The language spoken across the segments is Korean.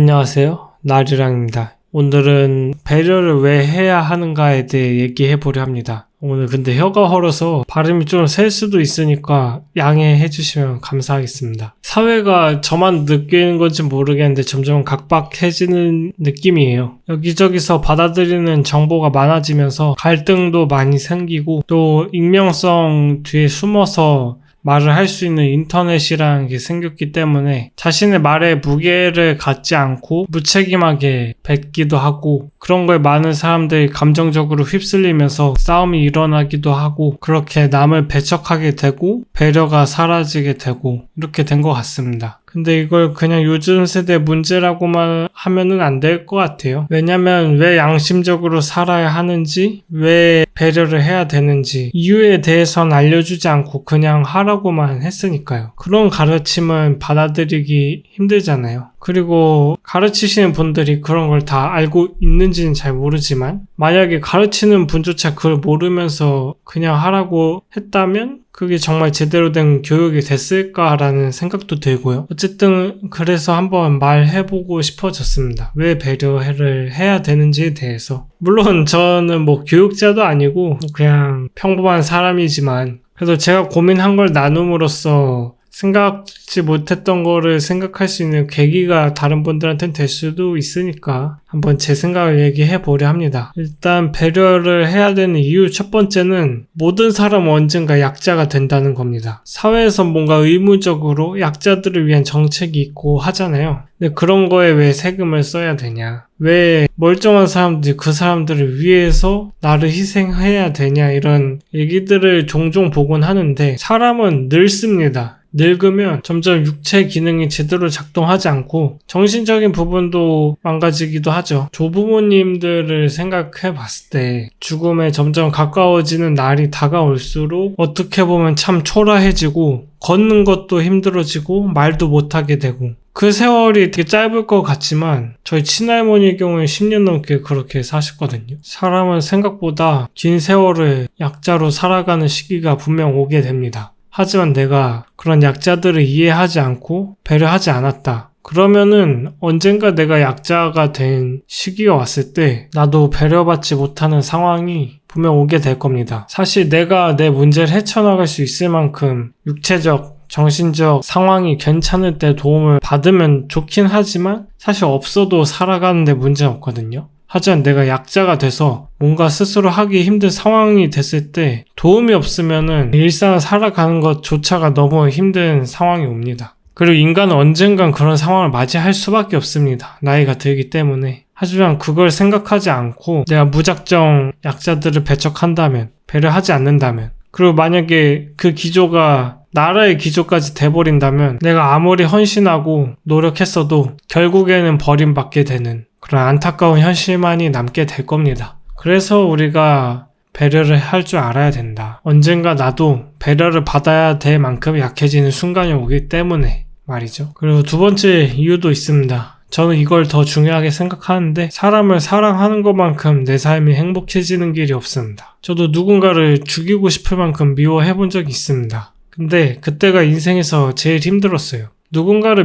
안녕하세요. 나리랑입니다. 오늘은 배려를 왜 해야 하는가에 대해 얘기해 보려 합니다. 오늘 근데 혀가 헐어서 발음이 좀 셀 수도 있으니까 양해해 주시면 감사하겠습니다. 사회가 저만 느끼는 건지 모르겠는데 점점 각박해지는 느낌이에요. 여기저기서 받아들이는 정보가 많아지면서 갈등도 많이 생기고 또 익명성 뒤에 숨어서 말을 할 수 있는 인터넷이라는 게 생겼기 때문에 자신의 말에 무게를 갖지 않고 무책임하게 뱉기도 하고 그런 거에 많은 사람들이 감정적으로 휩쓸리면서 싸움이 일어나기도 하고 그렇게 남을 배척하게 되고 배려가 사라지게 되고 이렇게 된 것 같습니다. 근데 이걸 그냥 요즘 세대 문제라고만 하면은 안 될 것 같아요. 왜냐면 왜 양심적으로 살아야 하는지, 왜 배려를 해야 되는지 이유에 대해서는 알려주지 않고 그냥 하라고만 했으니까요. 그런 가르침은 받아들이기 힘들잖아요. 그리고 가르치시는 분들이 그런 걸 다 알고 있는지는 잘 모르지만 만약에 가르치는 분조차 그걸 모르면서 그냥 하라고 했다면 그게 정말 제대로 된 교육이 됐을까라는 생각도 들고요. 어쨌든 그래서 한번 말해보고 싶어졌습니다. 왜 배려를 해야 되는지에 대해서. 물론 저는 교육자도 아니고 그냥 평범한 사람이지만 그래도 제가 고민한 걸 나눔으로써 생각지 못했던 거를 생각할 수 있는 계기가 다른 분들한테는 될 수도 있으니까 한번 제 생각을 얘기해 보려 합니다. 일단 배려를 해야 되는 이유 첫 번째는 모든 사람은 언젠가 약자가 된다는 겁니다. 사회에서 뭔가 의무적으로 약자들을 위한 정책이 있고 하잖아요. 근데 그런 거에 왜 세금을 써야 되냐? 왜 멀쩡한 사람들이 그 사람들을 위해서 나를 희생해야 되냐? 이런 얘기들을 종종 보곤 하는데 사람은 늙습니다. 늙으면 점점 육체 기능이 제대로 작동하지 않고 정신적인 부분도 망가지기도 하죠. 조부모님들을 생각해 봤을 때 죽음에 점점 가까워지는 날이 다가올수록 어떻게 보면 참 초라해지고 걷는 것도 힘들어지고 말도 못하게 되고 그 세월이 되게 짧을 것 같지만 저희 친할머니의 경우에 10년 넘게 그렇게 사셨거든요. 사람은 생각보다 긴 세월을 약자로 살아가는 시기가 분명 오게 됩니다. 하지만 내가 그런 약자들을 이해하지 않고 배려하지 않았다. 그러면은 언젠가 내가 약자가 된 시기가 왔을 때 나도 배려받지 못하는 상황이 분명 오게 될 겁니다. 사실 내가 내 문제를 헤쳐나갈 수 있을 만큼 육체적, 정신적 상황이 괜찮을 때 도움을 받으면 좋긴 하지만 사실 없어도 살아가는데 문제는 없거든요. 하지만 내가 약자가 돼서 뭔가 스스로 하기 힘든 상황이 됐을 때 도움이 없으면은 일상을 살아가는 것조차가 너무 힘든 상황이 옵니다. 그리고 인간은 언젠간 그런 상황을 맞이할 수밖에 없습니다. 나이가 들기 때문에. 하지만 그걸 생각하지 않고 내가 무작정 약자들을 배척한다면, 배려하지 않는다면, 그리고 만약에 그 기조가 나라의 기조까지 돼버린다면 내가 아무리 헌신하고 노력했어도 결국에는 버림받게 되는 그런 안타까운 현실만이 남게 될 겁니다. 그래서 우리가 배려를 할 줄 알아야 된다. 언젠가 나도 배려를 받아야 될 만큼 약해지는 순간이 오기 때문에 말이죠. 그리고 두 번째 이유도 있습니다. 저는 이걸 더 중요하게 생각하는데 사람을 사랑하는 것만큼 내 삶이 행복해지는 길이 없습니다. 저도 누군가를 죽이고 싶을 만큼 미워해본 적이 있습니다. 근데 그때가 인생에서 제일 힘들었어요. 누군가를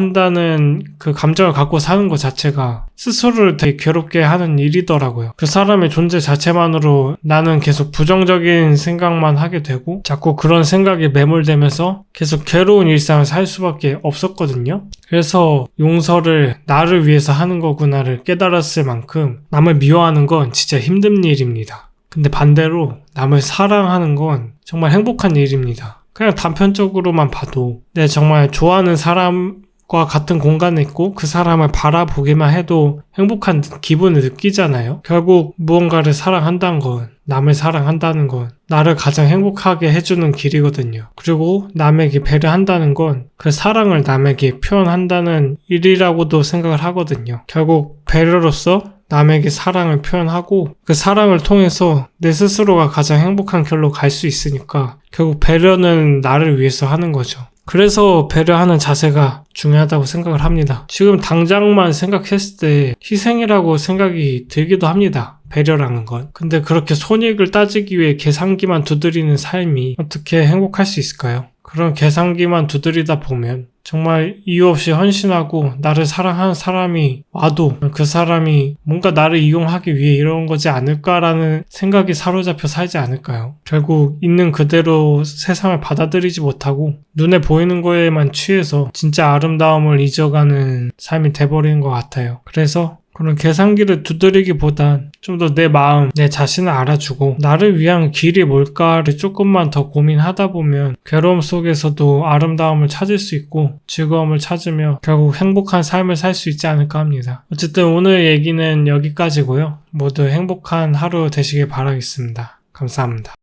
미워한다는 그 감정을 갖고 사는 것 자체가 스스로를 되게 괴롭게 하는 일이더라고요. 그 사람의 존재 자체만으로 나는 계속 부정적인 생각만 하게 되고 자꾸 그런 생각에 매몰되면서 계속 괴로운 일상을 살 수밖에 없었거든요. 그래서 용서를 나를 위해서 하는 거구나를 깨달았을 만큼 남을 미워하는 건 진짜 힘든 일입니다. 근데 반대로 남을 사랑하는 건 정말 행복한 일입니다. 그냥 단편적으로만 봐도 내가 정말 좋아하는 사람과 같은 공간에 있고 그 사람을 바라보기만 해도 행복한 기분을 느끼잖아요. 결국 무언가를 사랑한다는 건, 남을 사랑한다는 건 나를 가장 행복하게 해주는 길이거든요. 그리고 남에게 배려한다는 건 그 사랑을 남에게 표현한다는 일이라고도 생각을 하거든요. 결국 배려로서 남에게 사랑을 표현하고 그 사랑을 통해서 내 스스로가 가장 행복한 길로 갈 수 있으니까 결국 배려는 나를 위해서 하는 거죠. 그래서 배려하는 자세가 중요하다고 생각을 합니다. 지금 당장만 생각했을 때 희생이라고 생각이 들기도 합니다. 배려라는 건. 근데 그렇게 손익을 따지기 위해 계산기만 두드리는 삶이 어떻게 행복할 수 있을까요? 그런 계산기만 두드리다 보면 정말 이유 없이 헌신하고 나를 사랑하는 사람이 와도 그 사람이 뭔가 나를 이용하기 위해 이런 거지 않을까라는 생각이 사로잡혀 살지 않을까요? 결국 있는 그대로 세상을 받아들이지 못하고 눈에 보이는 거에만 취해서 진짜 아름다움을 잊어가는 삶이 돼버리는 것 같아요. 그래서 그런 계산기를 두드리기보단 좀 더 내 마음, 내 자신을 알아주고 나를 위한 길이 뭘까를 조금만 더 고민하다 보면 괴로움 속에서도 아름다움을 찾을 수 있고 즐거움을 찾으며 결국 행복한 삶을 살 수 있지 않을까 합니다. 어쨌든 오늘 얘기는 여기까지고요. 모두 행복한 하루 되시길 바라겠습니다. 감사합니다.